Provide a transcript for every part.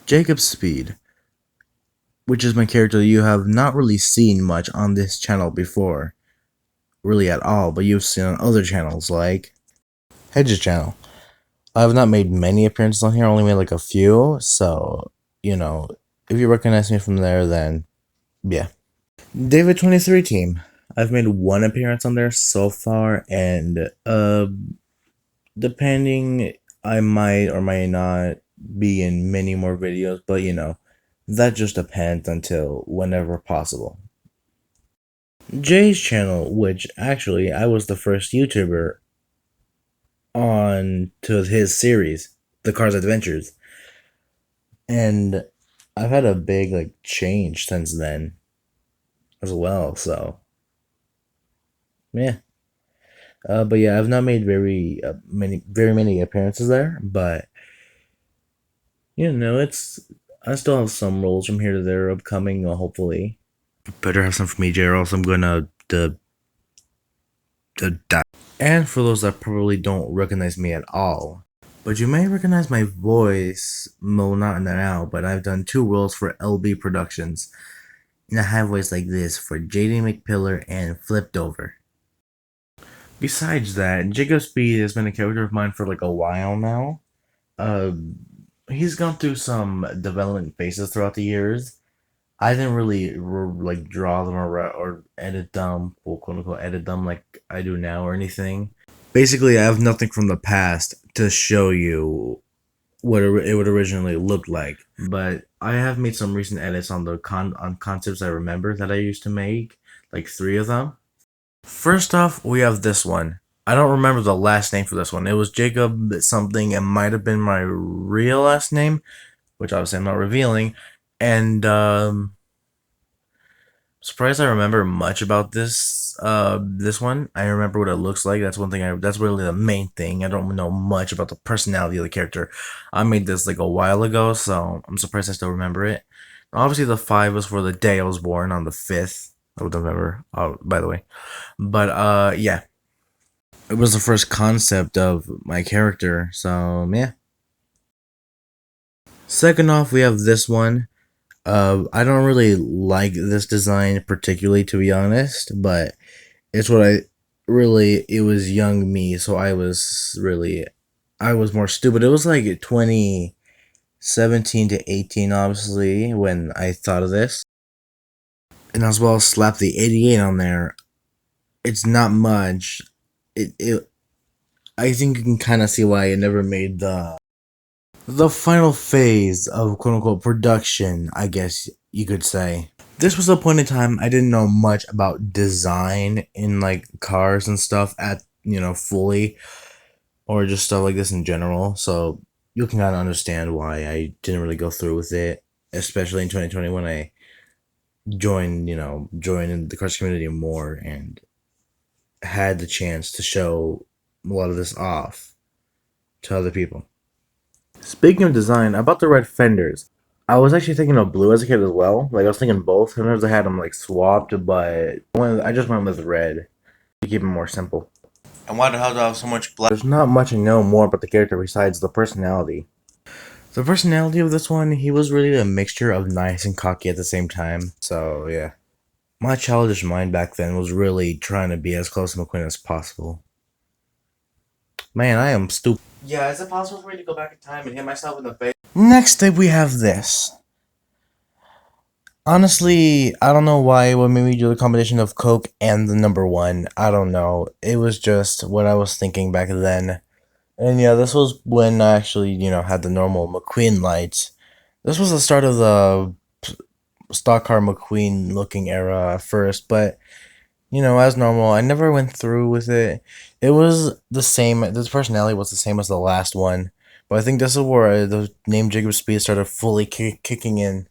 Jacob Speed, which is my character you have not really seen much on this channel before, really at all, but you've seen on other channels like Hedge's channel. I have not made many appearances on here, only made like a few, so, if you recognize me from there, then, yeah. David 23 team. I've made one appearance on there so far, and, depending, I might or might not be in many more videos, but that just depends until whenever possible. Jay's channel, which actually I was the first YouTuber on to his series, The Cars Adventures, and I've had a big change since then as well. So yeah, but yeah, I've not made very many appearances there, but it's I still have some roles from here to there upcoming. Hopefully, better have some from me, or else I'm gonna the die. And for those that probably don't recognize me at all, but you may recognize my voice, well, not now, but I've done 2 roles for LB Productions. And I have voice like this for JD McPillar and Flipped Over. Besides that, Jacob Speed has been a character of mine for like a while now. Uh, he's gone through some development phases throughout the years. I didn't really draw them or edit them, well, quote unquote, edit them like I do now or anything. Basically, I have nothing from the past to show you what it would originally look like. But I have made some recent edits on on concepts I remember that I used to make, like 3 of them. First off, we have this one. I don't remember the last name for this one. It was Jacob something. It might have been my real last name, which obviously I'm not revealing. And surprised I remember much about this one. I remember what it looks like. That's one thing that's really the main thing. I don't know much about the personality of the character. I made this like a while ago, so I'm surprised I still remember it. Obviously the 5 was for the day I was born on the 5th of November, by the way. But yeah. It was the first concept of my character, so yeah. Second off, we have this one. I don't really like this design particularly, to be honest, but it's what it was young me, so I was more stupid. It was like 2017 to 18, obviously, when I thought of this. And as well, slap the 88 on there. It's not much. It I think you can kind of see why I never made the final phase of quote unquote production, I guess you could say. This was a point in time I didn't know much about design in like cars and stuff fully, or just stuff like this in general. So you can kind of understand why I didn't really go through with it, especially in 2020 when I joined in the cars community more and had the chance to show a lot of this off to other people. Speaking of design, about the red fenders, I was actually thinking of blue as a kid as well. Like I was thinking both. Sometimes I had them like swapped, but I just went with red to keep it more simple. And why the hell do I have so much black? There's not much I know more about the character besides the personality. The personality of this one, he was really a mixture of nice and cocky at the same time. So yeah, my childish mind back then was really trying to be as close to McQueen as possible. Man, I am stupid. Yeah, is it possible for me to go back in time and hit myself in the face? Next up, we have this. Honestly, I don't know why what made me do the combination of Coke and the number 1. I don't know. It was just what I was thinking back then. And yeah, this was when I actually, had the normal McQueen lights. This was the start of the stock car McQueen looking era first, but as normal, I never went through with it. It was the same. This personality was the same as the last one, but I think this is where the name Jacob Speed started fully kicking in.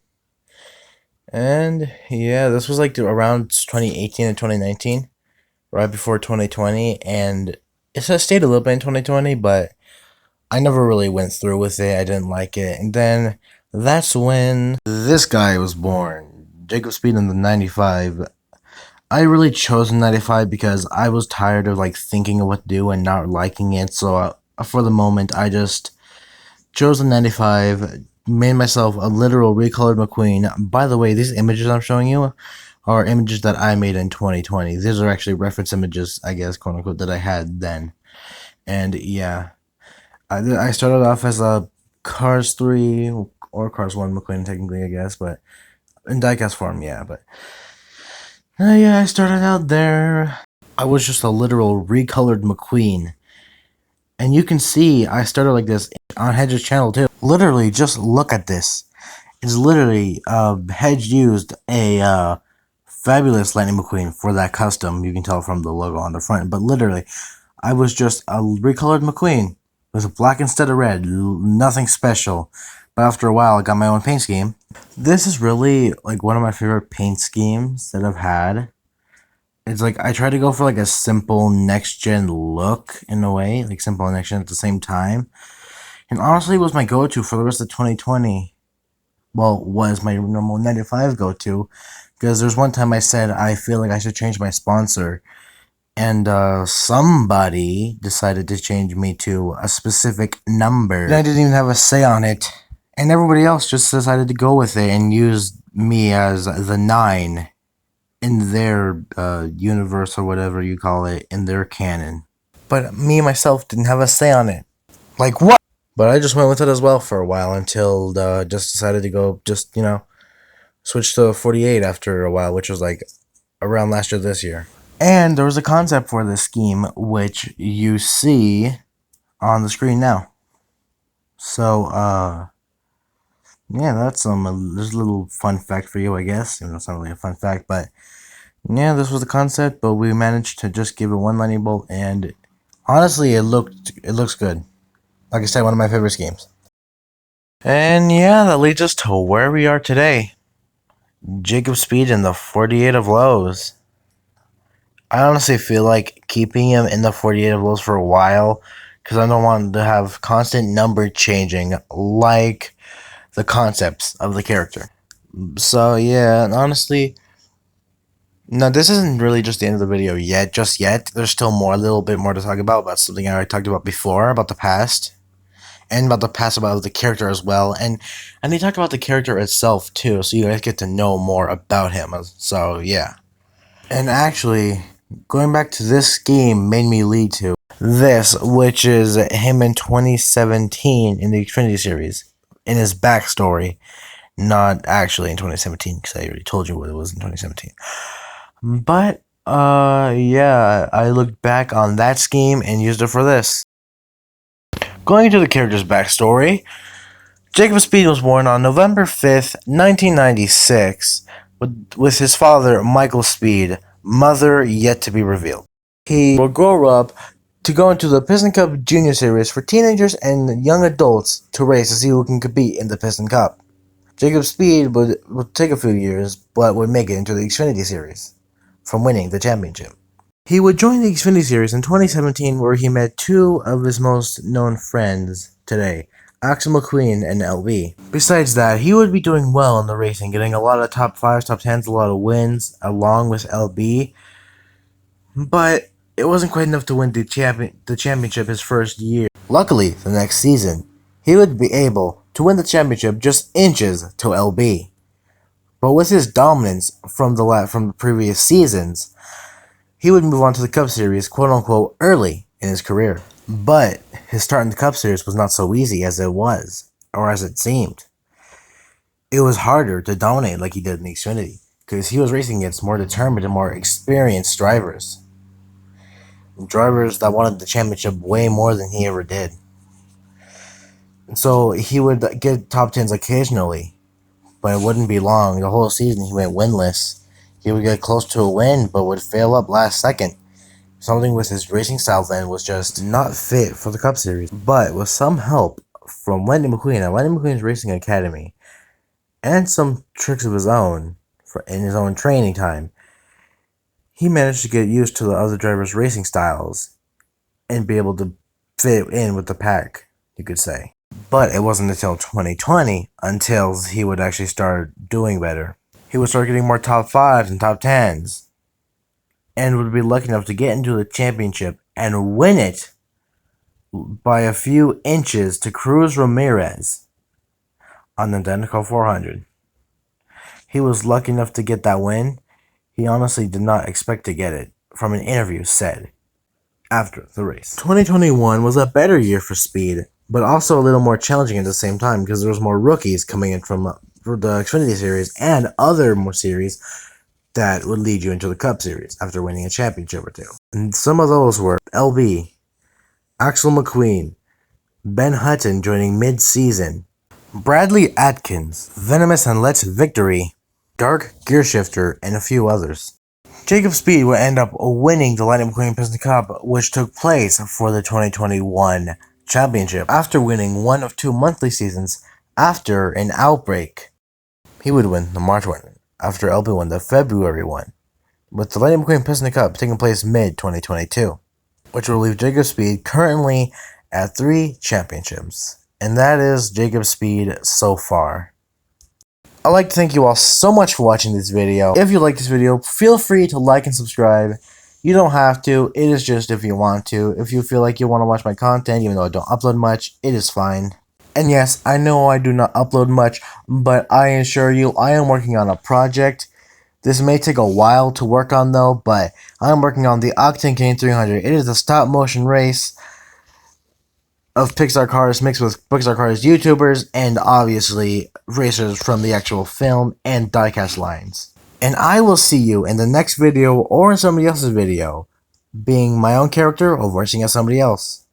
And yeah, this was like around 2018 and 2019, right before 2020, and it stayed a little bit in 2020, but I never really went through with it. I didn't like it, and then that's when this guy was born, Jacob Speed in the 95. I really chose 95 because I was tired of thinking of what to do and not liking it. So for the moment, I just chose the 95 made myself a literal recolored McQueen. By the way, these images I'm showing you are images that I made in 2020. These are actually reference images, I guess, quote unquote, that I had then. And yeah, I started off as a Cars 3 or Cars 1 McQueen, technically, I guess, but in diecast form, yeah. But yeah, I started out there. I was just a literal recolored McQueen. And you can see I started like this on Hedge's channel too. Literally, just look at this. It's literally Hedge used a fabulous Lightning McQueen for that custom. You can tell from the logo on the front. But literally, I was just a recolored McQueen. It was black instead of red. Nothing special. But after a while, I got my own paint scheme. This is really like one of my favorite paint schemes that I've had. It's like I try to go for like a simple next gen look in a way, like simple and next gen at the same time. And honestly, it was my go to for the rest of 2020. Well, was my normal 95 go to, because there's one time I said I feel like I should change my sponsor, and somebody decided to change me to a specific number. And I didn't even have a say on it, and everybody else just decided to go with it and use me as the 9 in their universe or whatever you call it, in their canon. But me myself didn't have a say on it. Like what? But I just went with it as well for a while until just decided to go switch to 48 after a while, which was like around last year, this year. And there was a concept for this scheme, which you see on the screen now. So, yeah, that's there's a little fun fact for you, I guess. Even though it's not really a fun fact, but yeah, this was the concept, but we managed to just give it one lightning bolt, and honestly, it looks good. Like I said, one of my favorite schemes. And yeah, that leads us to where we are today. Jacob Speed in the 48 of lows. I honestly feel like keeping him in the 48 of lows for a while, because I don't want to have constant number changing like the concepts of the character. So yeah, honestly, no, this isn't really just the end of the video yet, just yet. There's still a little bit more to talk about something I already talked about before, about the past. And about the past, about the character as well. And they talk about the character itself too, so you guys get to know more about him. So yeah. And actually, going back to this scheme made me lead to this, which is him in 2017 in the Xfinity series, in his backstory. Not actually in 2017, because I already told you what it was in 2017. But, yeah, I looked back on that scheme and used it for this. Going into the character's backstory, Jacob Speed was born on November 5th, 1996, with his father, Michael Speed, mother yet to be revealed. He will grow up to go into the Piston Cup Junior Series for teenagers and young adults to race to see who can compete in the Piston Cup. Jacob Speed would take a few years, but would make it into the Xfinity Series from winning the championship. He would join the Xfinity Series in 2017, where he met two of his most known friends today, Axel McQueen and LB. Besides that, he would be doing well in the racing, getting a lot of top 5s, top 10s, a lot of wins, along with LB. But it wasn't quite enough to win the championship his first year. Luckily, the next season, he would be able to win the championship just inches to LB. But with his dominance from the previous seasons, he would move on to the Cup Series, quote-unquote, early in his career. But his start in the Cup Series was not so easy as it was, or as it seemed. It was harder to dominate like he did in the Xfinity, because he was racing against more determined and more experienced drivers. Drivers that wanted the championship way more than he ever did. And so he would get top 10s occasionally, but it wouldn't be long. The whole season he went winless. He would get close to a win, but would fail up last second. Something with his racing style then was just not fit for the Cup Series. But with some help from Lightning McQueen at Lightning McQueen's Racing Academy, and some tricks of his own in his own training time, he managed to get used to the other drivers' racing styles and be able to fit in with the pack, you could say. But it wasn't until 2020 until he would actually start doing better. He would start getting more top 5s and top 10s, and would be lucky enough to get into the championship and win it by a few inches to Cruz Ramirez. on the Danico 400. He was lucky enough to get that win. He honestly did not expect to get it, from an interview said after the race. 2021 was a better year for Speed, but also a little more challenging at the same time because there was more rookies coming in from the Xfinity Series and other more series that would lead you into the Cup Series after winning a championship or two. And some of those were LB, Axel McQueen, Ben Hutton joining mid-season, Bradley Atkins, Venomous and Let's Victory, Dark Gearshifter, and a few others. Jacob Speed would end up winning the Lightning McQueen Piston Cup, which took place for the 2021 championship after winning one of 2 monthly seasons after an outbreak. He would win the March one after LB won the February one, with the Lightning McQueen Piston Cup taking place mid-2022, which will leave Jacob Speed currently at 3 championships. And that is Jacob Speed so far. I'd like to thank you all so much for watching this video. If you like this video, feel free to like and subscribe. You don't have to. It is just if you want to. If you feel like you want to watch my content, even though I don't upload much, it is fine. And yes, I know I do not upload much, but I assure you, I am working on a project. This may take a while to work on though, but I'm working on the Octane Cane 300. It is a stop motion race of Pixar cars mixed with Pixar cars YouTubers and obviously racers from the actual film and diecast lines. And I will see you in the next video or in somebody else's video, being my own character or voicing as somebody else.